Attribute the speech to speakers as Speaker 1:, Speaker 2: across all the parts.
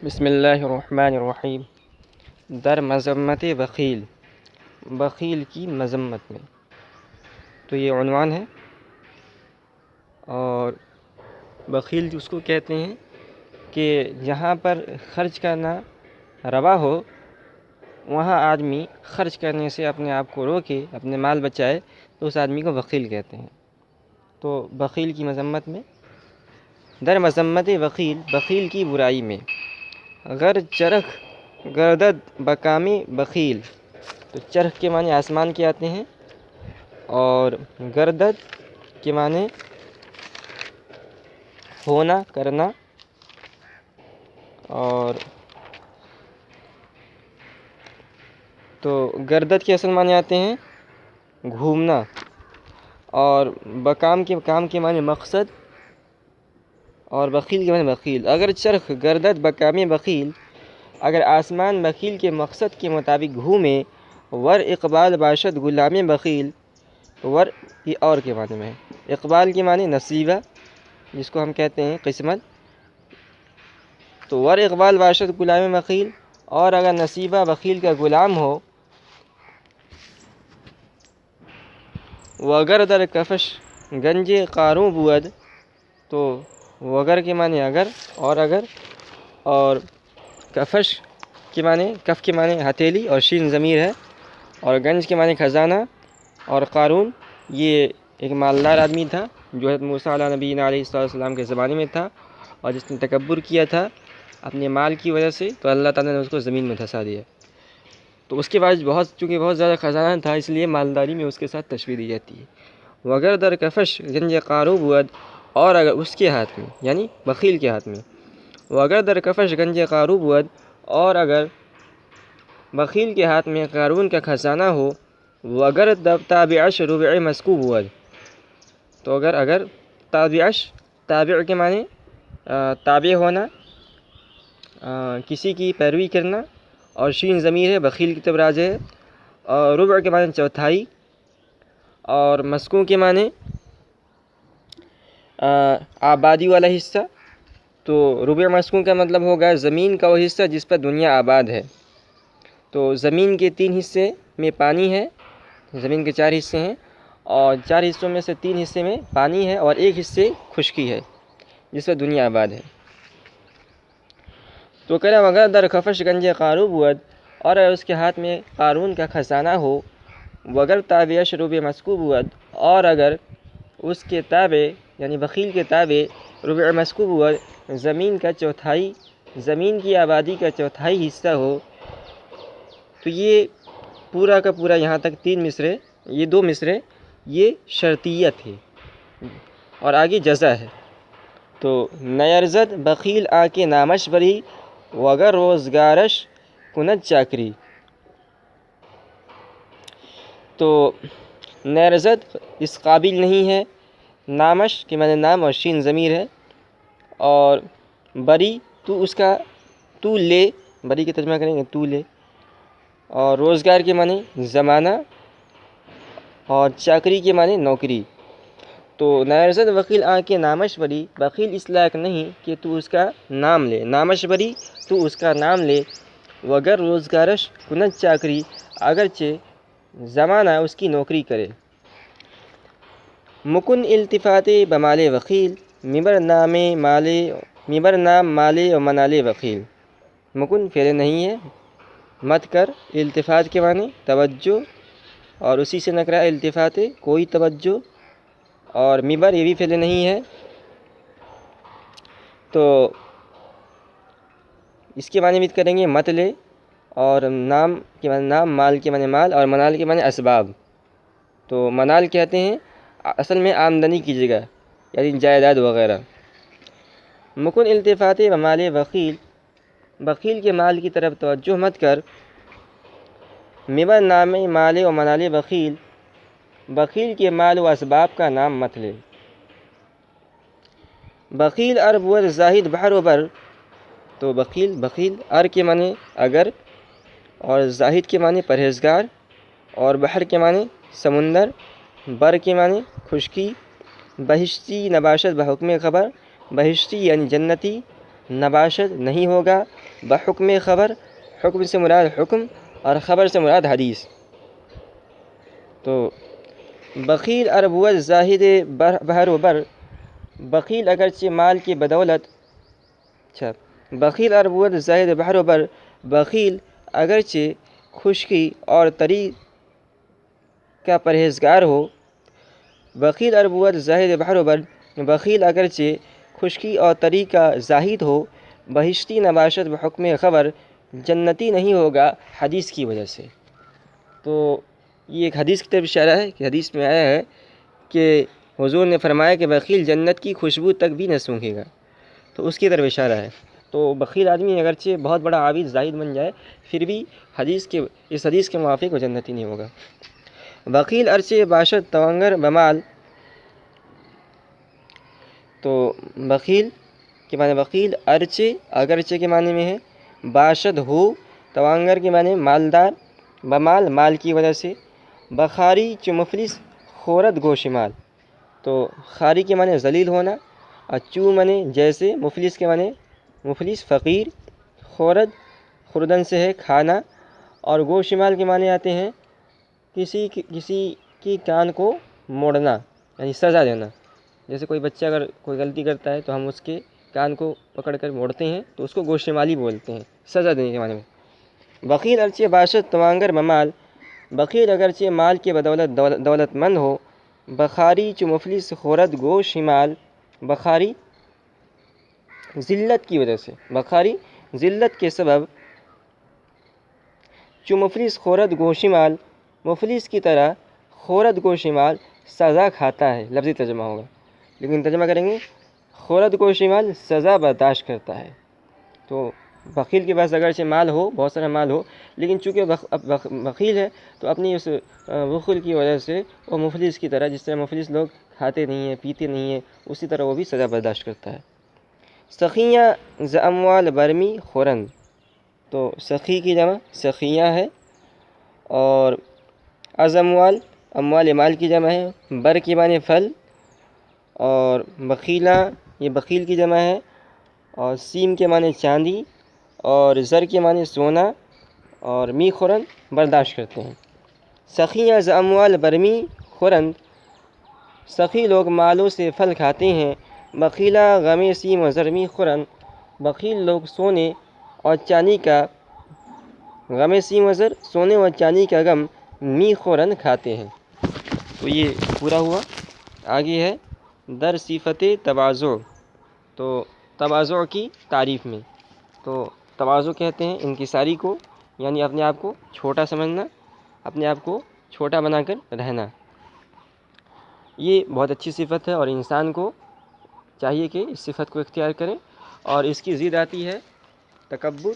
Speaker 1: بسم اللہ الرحمن الرحیم۔ در مذمت بخیل، بخیل کی مذمت میں، تو یہ عنوان ہے۔ اور بخیل اس کو کہتے ہیں کہ جہاں پر خرچ کرنا روا ہو وہاں آدمی خرچ کرنے سے اپنے آپ کو روکے، اپنے مال بچائے، تو اس آدمی کو بخیل کہتے ہیں۔ تو بخیل کی مذمت میں، در مذمت بخیل، بخیل کی برائی میں، غر چرخ گردد بکام بخیل، تو چرخ کے معنی آسمان کے آتے ہیں، اور گردد کے معنی ہونا، کرنا، اور تو گردد کے اصل معنی آتے ہیں گھومنا، اور بکام کے معنی مقصد، اور بخیل کے معنی بخیل۔ اگر چرخ گردد بکام بخیل، اگر آسمان بخیل کے مقصد کے مطابق گھومے، ور اقبال باشد غلام بخیل، ور یہ اور کے معنی میں ہے۔ اقبال کے معنی نصیبہ، جس کو ہم کہتے ہیں قسمت، تو ور اقبال باشد غلام بخیل، اور اگر نصیبہ بخیل کا غلام ہو، وگر در کفش گنج قاروں بود، تو وگر کے معنی اگر، اور اگر، اور کفش کے معنی، کف کے معنی ہتھیلی اور شین ضمیر ہے، اور گنج کے معنی خزانہ، اور قارون یہ ایک مالدار آدمی تھا جو حضرت موسیٰ علیہ نبینا علیہ السلام کے زمانے میں تھا، اور جس نے تکبر کیا تھا اپنے مال کی وجہ سے، تو اللہ تعالیٰ نے اس کو زمین میں دھسا دیا۔ تو اس کے بعد چونکہ بہت زیادہ خزانہ تھا، اس لیے مالداری میں اس کے ساتھ تشبیہ دی جاتی ہے۔ وگر در کفش گنج قاروں بود، اور اگر اس کے ہاتھ میں یعنی بخیل کے ہاتھ میں، وگر در کفش گنج قاروں بود، اور اگر بخیل کے ہاتھ میں قارون کا خزانہ ہو، وگر تابعش ربع مسکوب بود، تو اگر تابعش، تابع کے معنی تابع ہونا، کسی کی پیروی کرنا، اور شین ضمیر ہے، بخیل کی طرف راجع ہے، اور ربع کے معنی چوتھائی، اور مسکون کے معنی آبادی والا حصہ، تو ربع مسکون کا مطلب ہوگا زمین کا وہ حصہ جس پر دنیا آباد ہے۔ تو زمین کے 3 حصے میں پانی ہے، زمین کے 4 حصے ہیں، اور 4 حصوں میں سے 3 حصے میں پانی ہے، اور 1 حصے خشکی ہے جس پر دنیا آباد ہے۔ تو کہہ رہا وگر در کفش گنج قاروں بود، اور اگر اس کے ہاتھ میں قارون کا خزانہ ہو، وگر تابعش ربع مسکوب بود، اور اگر اس کے تابع یعنی بخیل کے تابع ربع مسکوب بود، زمین کا چوتھائی، زمین کی آبادی کا چوتھائی حصہ ہو، تو یہ پورا کا پورا یہاں تک 3 مصرے، یہ 2 مصرے یہ شرطیہ تھے، اور آگے جزا ہے۔ تو نیرزد بخیل آ کے نامش بری، وگر روزگارش کند چاکری، تو نیرزد اس قابل نہیں ہے، نامش کے معنی نام اور شین ضمیر ہے، اور بری تو اس کا تو لے، بری کی ترجمہ کریں گے تو لے، اور روزگار کے معنی زمانہ، اور چاکری کے معنی نوکری۔ تو نیرزد بخیل آ کے نامش بری، بخیل اس لائق نہیں کہ تو اس کا نام لے، نامش بری تو اس کا نام لے، وگر روزگارش کند چاکری، اگرچہ زمانہ اس کی نوکری کرے۔ مکن التفات بمال بخیل، مبر نام مالے و منال بخیل، مکن فعل نہیں ہے، مت کر، التفات کے معنی توجہ، اور اسی سے نکرا التفات کوئی توجہ، اور مبر یہ بھی فعل نہیں ہے، تو اس کے معنی بھی کریں گے مت لے، اور نام کے معنی نام، مال کے معنی مال، اور منال کے معنی اسباب۔ تو منال کہتے ہیں اصل میں آمدنی کی جگہ، یعنی جائیداد وغیرہ۔ مکن التفات بمال بخیل، بخیل کے مال کی طرف توجہ مت کر، مبر نام مال و منال بخیل، بخیل کے مال و اسباب کا نام مت لے۔ بخیل ار بود زاہد بحر و بر، تو بخیل ار کے معنی اگر، اور زاہد کے معنی پرہیزگار، اور بحر کے معنی سمندر، بر کے معنی خشکی، بہشتی نباشت بحکم خبر، بہشتی یعنی جنتی، نباشت نہیں ہوگا بحکم خبر، حکم سے مراد حکم اور خبر سے مراد حدیث۔ تو بخیل اربوت زاہد بحر و بر، بخیل اگرچہ مال کی بدولت، اچھا بخیل اربوت زاہد بحر و بر، بخیل اگرچہ خشکی اور تری کا پرہیزگار ہو، بخیل اربوت زاہد بحر و بر، بخیل اگرچہ خشکی اور تری کا زاہد ہو، بہشتی نباشت بحکم خبر، جنتی نہیں ہوگا حدیث کی وجہ سے۔ تو یہ ایک حدیث کی طرف اشارہ ہے کہ حدیث میں آیا ہے کہ حضور نے فرمایا کہ بخیل جنت کی خوشبو تک بھی نہ سونگھے گا، تو اس کی طرف اشارہ ہے۔ تو بخیل آدمی اگرچہ بہت بڑا عابد زاہد بن جائے، پھر بھی اس حدیث کے موافق وہ جنتی نہیں ہوگا۔ بخیل ارچے باشد توانگر بمال، تو بخیل کے معنی بخیل ارچے اگرچہ کے معنی میں ہے، باشد ہو توانگر کے معنی مالدار، بمال مال کی وجہ سے، بخاری چو مفلس خورد گو شمال، تو خاری کے معنی ذلیل ہونا، اور چو معنی جیسے، مفلس کے معنی مفلس فقیر، خورد خوردن سے ہے کھانا، اور گو شمال کے معنی آتے ہیں کسی کی کان کو موڑنا، یعنی سزا دینا۔ جیسے کوئی بچہ اگر کوئی غلطی کرتا ہے تو ہم اس کے کان کو پکڑ کر موڑتے ہیں تو اس کو گو شمالی بولتے ہیں، سزا دینے کے معنی میں۔ بخیل ارچے باشد توانگر بمال، بخیل اگرچہ مال کے بدولت دولت مند ہو، بخاری چو مفلس خورد گو شمال، بخاری ذلت کی وجہ سے، بخاری ذلت کے سبب، چو مفلس خورد گو شمال، مفلس کی طرح خورد گو شمال سزا کھاتا ہے، لفظی ترجمہ ہوگا، لیکن ترجمہ کریں گے خورد گو شمال سزا برداشت کرتا ہے۔ تو بخیل کے پاس اگرچہ مال ہو، بہت سارا مال ہو، لیکن چونکہ بخیل ہے تو اپنی اس بخل کی وجہ سے وہ مفلس کی طرح، جس طرح مفلس لوگ کھاتے نہیں ہیں پیتے نہیں ہیں، اسی طرح وہ بھی سزا برداشت کرتا ہے۔ سخیہ ز اموال برمی خورند، تو سخی کی جمع سخیہ ہے، اور از اموال مال کی جمع ہے، بر کی معنی پھل، اور بخیلہ یہ بخیل کی جمع ہے، اور سیم کے معنی چاندی، اور زر کے معنی سونا، اور می خورند برداشت کرتے ہیں۔ سخیہ ز اموال برمی خورند، سخی لوگ مالوں سے پھل کھاتے ہیں، بخیلہ غم سیم و زر می خورند، بخیل لوگ سونے اور چاندی کا غم سیم و زر، سونے اور چاندی کا غم می خورند کھاتے ہیں۔ تو یہ پورا ہوا۔ آگے ہے در صفت تواضع، تو تواضع کی تعریف میں، تو تواضع کہتے ہیں انکساری کو، یعنی اپنے آپ کو چھوٹا سمجھنا، اپنے آپ کو چھوٹا بنا کر رہنا۔ یہ بہت اچھی صفت ہے اور انسان کو چاہیے کہ اس صفت کو اختیار کریں، اور اس کی ضد آتی ہے تکبر،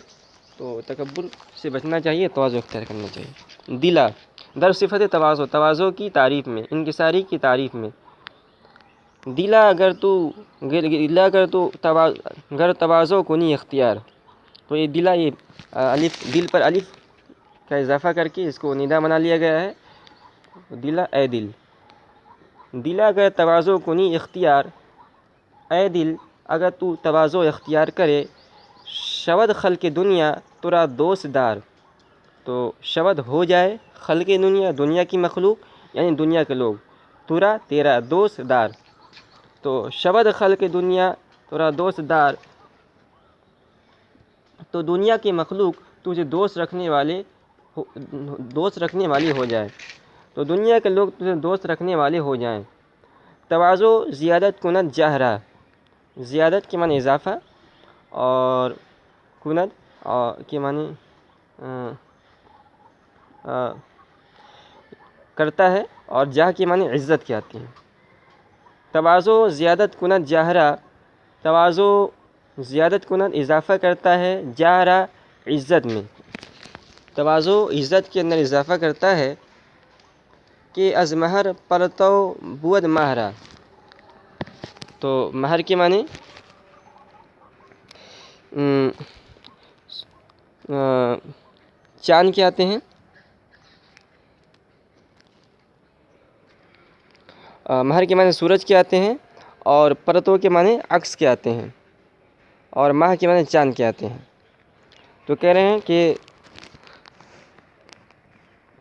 Speaker 1: تو تکبر سے بچنا چاہیے، تواضع اختیار کرنا چاہیے۔ دلا در صفت تواضع، تواضع کی تعریف میں، انکساری کی تعریف میں، دلا گر تواضع کنی اختیار، تو یہ دلا، یہ الف دل پر الف کا اضافہ کر کے اس کو ندا بنا لیا گیا ہے، دلا اے دل، دلا گر تواضع کنی اختیار، اے دل اگر تو تواضع اختیار کرے، شود خلق دنیا ترا دوست دار، تو شود ہو جائے خلق دنیا، دنیا کی مخلوق یعنی دنیا کے لوگ، ترا تیرا دوست دار، تو شود خلق دنیا ترا دوست دار، تو دنیا کی مخلوق تجھے دوست رکھنے والی ہو جائے، تو دنیا کے لوگ تجھے دوست رکھنے والے ہو جائیں۔ تواضع زیادت کند جاہرہ، زیادت کے معنی اضافہ، اور کند کے معنی کرتا ہے، اور جاہ کے معنی عزت کے آتے ہیں۔ تواضع زیادت کند جاہرہ، تواضع زیادت کند اضافہ کرتا ہے جاہرہ عزت میں، تواضع عزت کے اندر اضافہ کرتا ہے کہ از مہر پرتو بود مہرہ، تو مہر کے معنی چاند کے آتے ہیں، مہر کے معنی سورج کے آتے ہیں، اور پرتو کے معنی عکس کے آتے ہیں۔ اور ماہ کے معنی چاند کے آتے ہیں۔ تو کہہ رہے ہیں کہ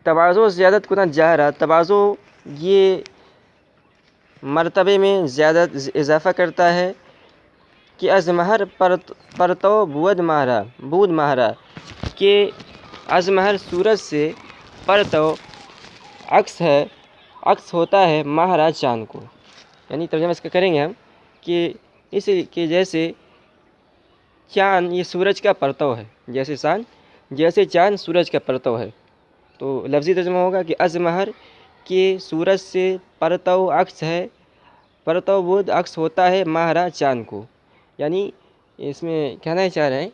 Speaker 1: تواضع زیادت کنت جاہرہ، تواضع یہ مرتبے میں زیادہ اضافہ کرتا ہے کہ از مہر پرتو بود ماہرہ کہ از مہر سورج سے پرتو عکس ہوتا ہے ماہرہ چاند کو۔ یعنی ترجمہ اس کا کریں گے ہم کہ اس کہ جیسے چاند یہ سورج کا پرتو ہے، جیسے چاند سورج کا پرتو ہے۔ تو لفظی ترجمہ ہوگا کہ از مہر کہ سورج سے پرتو عکس ہے، پرتو بود عکس ہوتا ہے ماہرہ چاند کو۔ یعنی اس میں کہنا چاہ رہے ہیں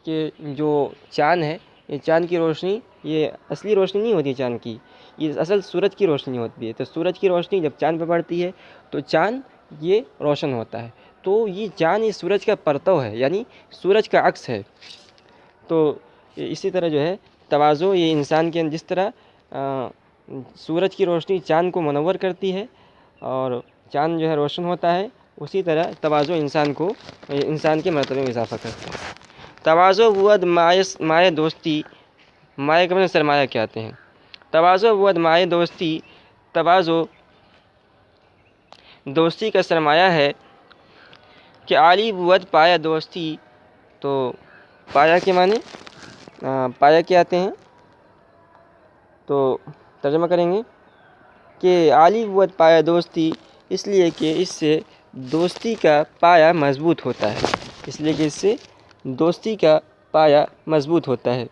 Speaker 1: کہ جو چاند ہے، یہ چاند کی روشنی یہ اصلی روشنی نہیں ہوتی چاند کی، یہ اصل سورج کی روشنی ہوتی ہے۔ تو سورج کی روشنی جب چاند پہ پڑتی ہے تو چاند یہ روشن ہوتا ہے۔ تو یہ چاند یہ سورج کا پرتو ہے، یعنی سورج کا عکس ہے۔ تو اسی طرح جو ہے تواضع یہ انسان کے جس طرح سورج کی روشنی چاند کو منور کرتی ہے اور چاند جو ہے روشن ہوتا ہے، اسی طرح تواضع انسان کے مرتبے میں اضافہ کرتا ہے۔ تواضع بود مائے دوستی، مائے کے معنی سرمایہ کہتے ہیں۔ تواضع بود مائے دوستی، تواضع دوستی کا سرمایہ ہے کہ عالی بود پایا دوستی، تو پایا کے معنی پایا کے آتے ہیں۔ تو ترجمہ کریں گے کہ عالی بود پایا دوستی، اس لیے کہ اس سے دوستی کا پایا مضبوط ہوتا ہے،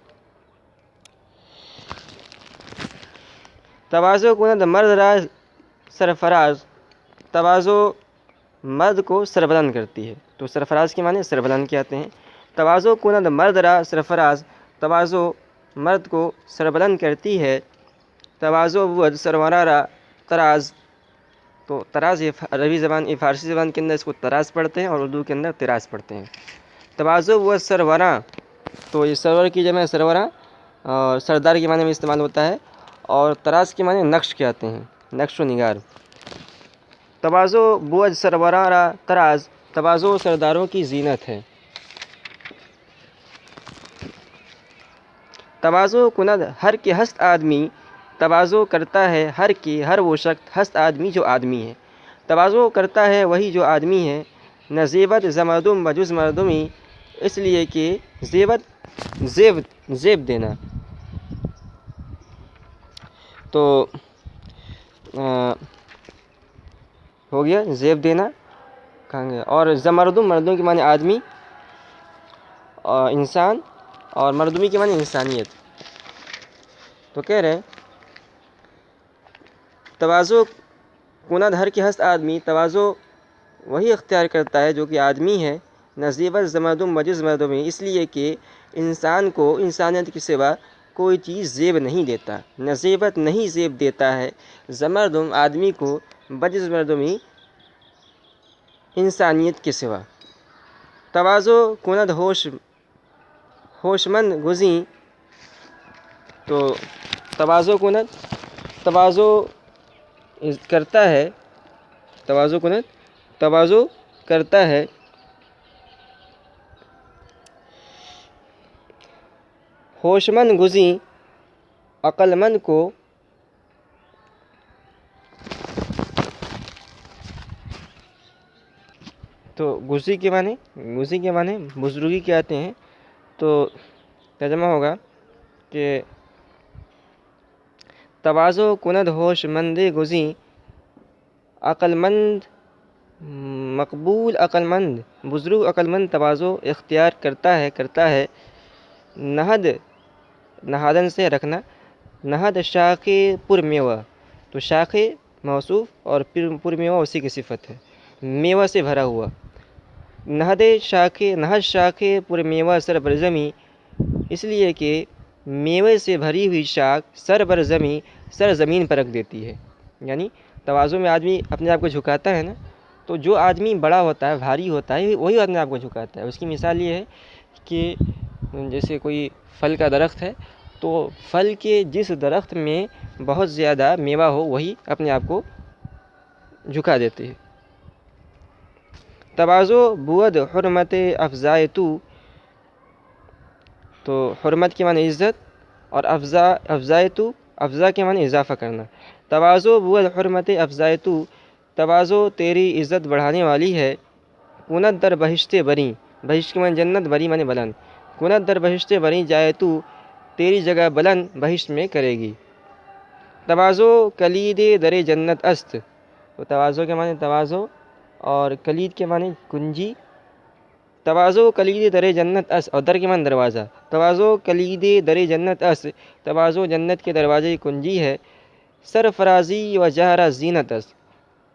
Speaker 1: تواضع کند مرد را سرفراز، تواضع مرد کو سربلند کرتی ہے۔ تو سرفراز کے معنی سربلند کے آتے ہیں۔ تواضع کند مرد را سرفراز، تواضع مرد کو سربلند کرتی ہے۔ تواضع بود سرورا را تراز، تو تراز یہ عربی زبان یہ فارسی زبان کے اندر اس کو تراز پڑھتے ہیں اور اردو کے اندر تراز پڑھتے ہیں۔ تواضع بود سروراں، تو یہ سرور کی جمع سرورا اور سردار کے معنی میں استعمال ہوتا ہے، اور تراز کے معنی نقش کے آتے ہیں، نقش و نگار۔ تواضع بود سروراں را تراز، تواضع سرداروں کی زینت ہے۔ تواضع کند ہر کے ہست آدمی، تواضع کرتا ہے ہر وہ شخص ہست آدمی جو آدمی ہے، تواضع کرتا ہے وہی جو آدمی ہے۔ نہ زیبت ز مردم بجز مردمی، اس لیے کہ زیب دینا، تو ہو گیا زیب دینا کہاں گیا، اور مردوں کے معنی آدمی اور انسان، اور مردمی کے معنی انسانیت۔ تو کہہ رہے ہیں تواضع کند ہر کے ہست آدمی، تواضع وہی اختیار کرتا ہے جو کہ آدمی ہے۔ نزیبت زمردم بجز مردمی، اس لیے کہ انسان کو انسانیت کے سوا کوئی چیز زیب نہیں دیتا، نزیبت نہیں زیب دیتا ہے زمردم آدمی کو، بجز مردمی انسانیت کے سوا۔ تواضع کند ہوشمند گزیں، تو تواضع کند تواضع کرتا ہے، تواضع کند تواضع کرتا ہے ہوشمند گزیں عقل مند کو، تو گزی کے معنی بزرگی کے آتے ہیں۔ تو ترجمہ ہوگا کہ تواضع کند ہوش مند گزیں عقل مند مقبول عقل مند، بزرگ عقل مند تواضع اختیار کرتا ہے۔ نہادن سے رکھنا، نہد شاخ پر میوہ، تو شاخ موصوف اور پر میوہ اسی کی صفت ہے، میوہ سے بھرا ہوا۔ نہد شاخ پر میوہ سر بر زمیں، اس لیے کہ میوے سے بھری ہوئی شاخ سر بر زمین پر رکھ دیتی ہے۔ یعنی تواضع میں آدمی اپنے آپ کو جھکاتا ہے نا، تو جو آدمی بڑا ہوتا ہے، بھاری ہوتا ہے، وہی اپنے آپ کو جھکاتا ہے۔ اس کی مثال یہ ہے کہ جیسے کوئی پھل کا درخت ہے، تو پھل کے جس درخت میں بہت زیادہ میوہ ہو وہی اپنے آپ کو جھکا دیتے ہیں۔ تواضع بود حرمت افزائے تو حرمت کے معنی عزت، اور افزائے افزا کے معنی اضافہ کرنا۔ تواضع بود حرمت افزائے تواضع تیری عزت بڑھانے والی ہے۔ کنت در بہشت بری، بہشت کے معنی جنت، بری معنی بلند۔ کنت در بہشت بری جائے تیری جگہ بلند بہشت میں کرے گی۔ تواضع کلید در جنت است، تو تواضع کے معنی تواضع اور کلید کے معنی کنجی۔ تواضع کلید در جنت است، اور در کے معنی دروازہ۔ تواضع کلید در جنت است، تواضع جنت کے دروازے کی کنجی ہے۔ سرفرازی و جہرہ زینت است،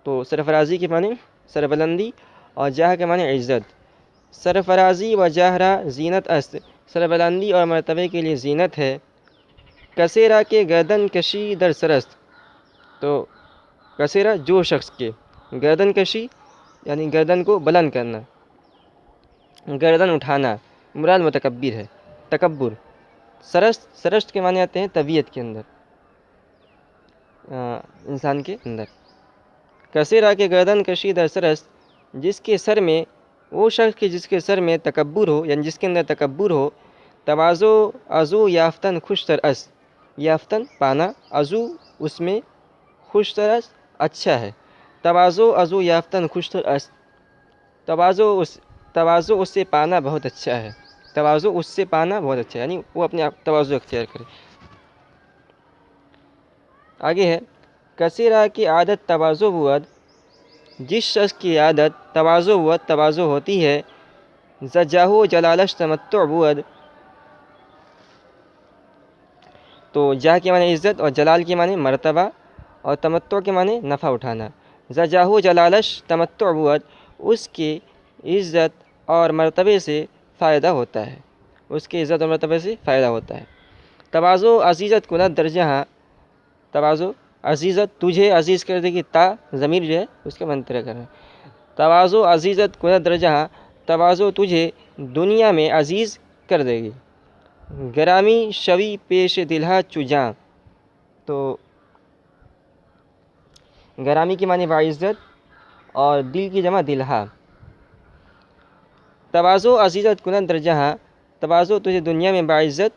Speaker 1: تو سرفرازی کے معنی سربلندی اور جاہ کے معنی عزت۔ سرفرازی و جہرہ زینت است، سربلندی اور مرتبے کے لیے زینت ہے۔ کثیرہ کے گردن کشی در سرست، تو کثیرہ جو شخص کے، گردن کشی یعنی گردن کو بلند کرنا، گردن اٹھانا، مراد متکبر ہے، تکبر۔ سرست کے معنی آتے ہیں طبیعت کے اندر، انسان کے اندر۔ کثیرہ کے گردن کشی در سرست، جس کے سر میں، وہ شخص کے جس کے سر میں تکبر ہو، یعنی جس کے اندر تکبر ہو۔ تواضع ازو یافتن خوش تر است، یافتن پانا، ازو اس میں، خوش تر است اچھا ہے۔ تواضع ازو یافتن خوش تر است، تواضع اس سے پانا بہت اچھا ہے، تواضع اس سے پانا بہت اچھا ہے، یعنی وہ اپنے آپ تواضع اختیار کرے۔ آگے ہے کثیرہ کی عادت تواضع بود، جس شخص کی عادت تواضع بود، تواضع ہوتی ہے۔ زجاہو جلالش تمتع بود، تو جاہ کے معنی عزت اور جلال کے معنی مرتبہ اور تمتع کے معنی نفع اٹھانا۔ زجاہو جلالش تمتع بود، اس کی عزت اور مرتبے سے فائدہ ہوتا ہے، اس کی عزت اور مرتبے سے فائدہ ہوتا ہے۔ تواضع عزیزت کنت در جہاں، تواضع عزیزت تجھے عزیز کر دے گی، تا ضمیر جو ہے اس کا منتر کرنا۔ تواضع عزیزت کنت در جہاں، تواضع تجھے دنیا میں عزیز کر دے گی۔ گرامی شوی پیش دلہا چجاں، تو گرامی کی معنی باعزت اور دل کی جمع دلہا۔ تواضع عزیزت کنت در جہاں، تواضع تجھے دنیا میں باعزت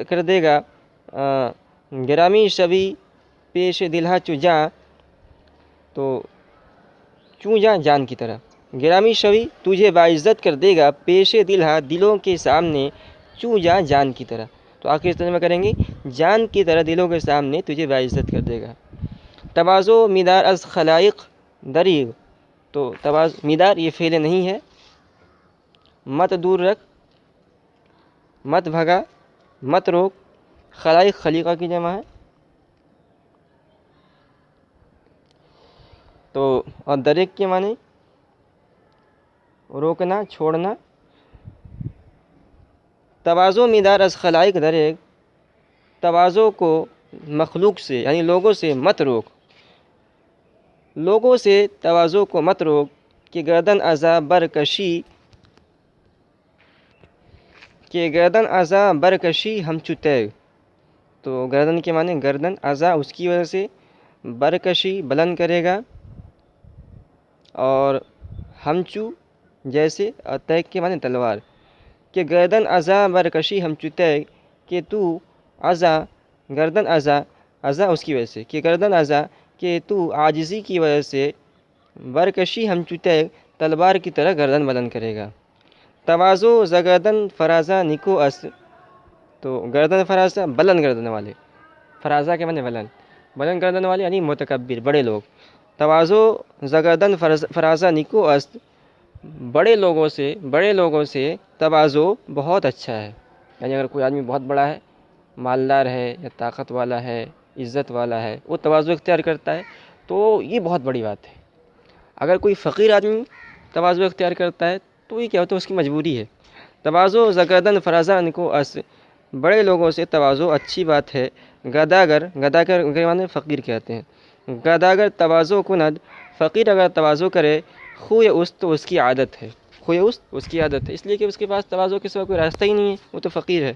Speaker 1: کر دے گا۔ گرامی شوی پیش دلہا چجاں، تو چونجاں جان کی طرح۔ گرامی شوی تجھے باعزت کر دے گا، پیش دلہا دلوں کے سامنے، چونجاں جان کی طرح۔ تو آخر اس ترجمہ کریں گے جان کی طرح دلوں کے سامنے تجھے باعزت کر دے گا۔ تواضع میدار از خلائق دریغ، تو میدار یہ فعل نہیں ہے، مت دور رکھ، مت بھگا، مت روک، خلائق خلیقہ کی جمع ہے۔ تو اور دریغ کے معنی روکنا، چھوڑنا۔ تواضع میدار از خلائق دریغ، تواضع کو مخلوق سے یعنی لوگوں سے مت روک، لوگوں سے تواضع کو مت روک۔ کہ گردن ازا برکشی، کہ گردن ازا برکشی ہم چتیگ، تو گردن کے معنی گردن، ازا اس کی وجہ سے، برکشی بلند کرے گا، اور ہمچو جیسے، اور تیگ کے معنی تلوار۔ کہ گردن ازا برکشی ہم چتیگ، کہ تو ازا، گردن ازا، ازا اس کی وجہ سے، کہ گردن ازا کہ تو عاجزی کی وجہ سے، برکشی ہم چتیگ تلوار کی طرح گردن بلند کرے گا۔ تواضع ز گردن فرازہ نکو است، تو گردن فرازہ بلند گردن والے، فرازہ کے معنی بلند، بلند گردن والے یعنی متکبر بڑے لوگ۔ تواضع ز گردن فرازہ نکو است، بڑے لوگوں سے تواضع بہت اچھا ہے، یعنی اگر کوئی آدمی بہت بڑا ہے، مالدار ہے یا طاقت والا ہے، عزت والا ہے، وہ تواضع اختیار کرتا ہے تو یہ بہت بڑی بات ہے۔ اگر کوئی فقیر آدمی تواضع اختیار کرتا ہے تو یہ کیا ہوتا ہے، اس کی مجبوری ہے۔ تواضع ز گردن فرازہ نکو است، بڑے لوگوں سے تواضع اچھی بات ہے۔ گداگر کے معنی فقیر کہتے ہیں۔ گداگر تواضع کند، فقیر اگر تواضع کرے، خوی است تو اس کی عادت ہے، خوی است اس کی عادت ہے، اس لیے کہ اس کے پاس تواضع کے سوا کوئی راستہ ہی نہیں ہے، وہ تو فقیر ہے۔